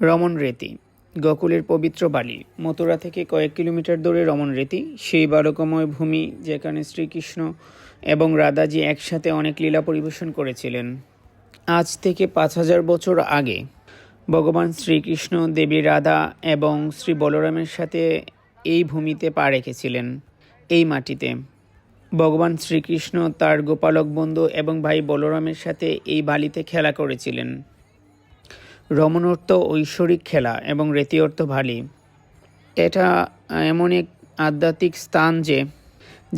রমন রেতি গোকুলের পবিত্র বালি। মথুরা থেকে কয়েক কিলোমিটার দূরে রমন রেতি, সেই বালকময় ভূমি যেখানে শ্রীকৃষ্ণ এবং রাধাজি একসাথে অনেক লীলা পরিবেশন করেছিলেন। আজ থেকে 5000 বছর আগে ভগবান শ্রীকৃষ্ণ, দেবী রাধা এবং শ্রী বলরামের সাথে এই ভূমিতে পা রেখেছিলেন। এই মাটিতে ভগবান শ্রীকৃষ্ণ তার গোপালক বন্ধু এবং ভাই বলরামের সাথে এই বালিতে খেলা করেছিলেন। রমন অর্থ ঐশ্বরিক খেলা এবং রেতি অর্থ বালি। এটা এমন এক আধ্যাত্মিক স্থান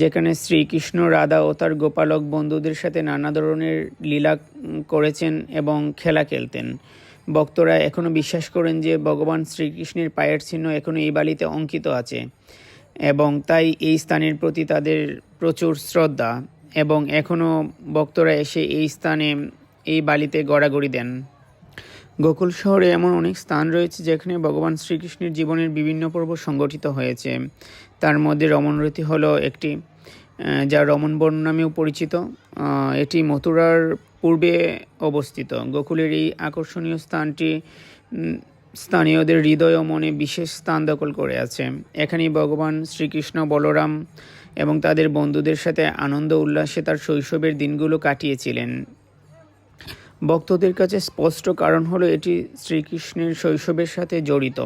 যেখানে শ্রীকৃষ্ণ, রাধা ও তার গোপালক বন্ধুদের সাথে নানা ধরনের লীলা করেছেন এবং খেলা খেলতেন। ভক্তরা এখনও বিশ্বাস করেন যে ভগবান শ্রীকৃষ্ণের পায়ের চিহ্ন এখনও এই বালিতে অঙ্কিত আছে এবং তাই এই স্থানের প্রতি তাদের প্রচুর শ্রদ্ধা, এবং এখনও ভক্তরা এসে এই স্থানে এই বালিতে গড়াগড়ি দেন। গোকুল শহরে এমন অনেক স্থান রয়েছে যেখানে ভগবান শ্রীকৃষ্ণের জীবনের বিভিন্ন পর্ব সংগঠিত হয়েছে। তার মধ্যে রমনরতি হলো একটি, যা রমন বন নামেও পরিচিত। এটি মথুরার পূর্বে অবস্থিত। গোকুলের এই আকর্ষণীয় স্থানটি স্থানীয়দের হৃদয় ও মনে বিশেষ স্থান দখল করে আছে। এখানেই ভগবান শ্রীকৃষ্ণ, বলরাম এবং তাদের বন্ধুদের সাথে আনন্দ উল্লাসে তার শৈশবের দিনগুলো কাটিয়েছিলেন। ভক্তদের কাছে স্পষ্ট কারণ হলো এটি শ্রীকৃষ্ণের শৈশবের সাথে জড়িত।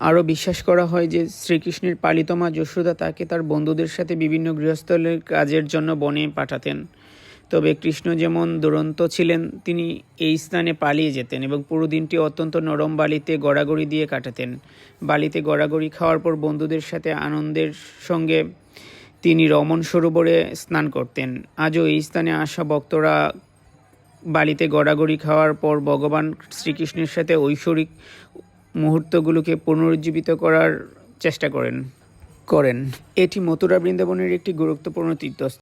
আরও বিশ্বাস করা হয় যে শ্রীকৃষ্ণের পালিত মা যশোদা তাকে তার বন্ধুদের সাথে বিভিন্ন গৃহস্থলের কাজের জন্য বনে পাঠাতেন। তবে কৃষ্ণ যেমন দুরন্ত ছিলেন, তিনি এই স্থানে পালিয়ে যেতেন এবং পুরো দিনটি অত্যন্ত নরম বালিতে গড়াগড়ি দিয়ে কাটাতেন। বালিতে গড়াগড়ি খাওয়ার পর বন্ধুদের সাথে আনন্দের সঙ্গে তিনি রমন সরোবরে স্নান করতেন। আজও এই স্থানে আসা ভক্তরা বালিতে গড়াগড়ি খাওয়ার পর ভগবান শ্রীকৃষ্ণের সাথে ঐশ্বরিক মুহূর্তগুলোকে পুনরুজ্জীবিত করার চেষ্টা করেন। এটি মথুরা বৃন্দাবনের একটি গুরুত্বপূর্ণ তীর্থস্থান।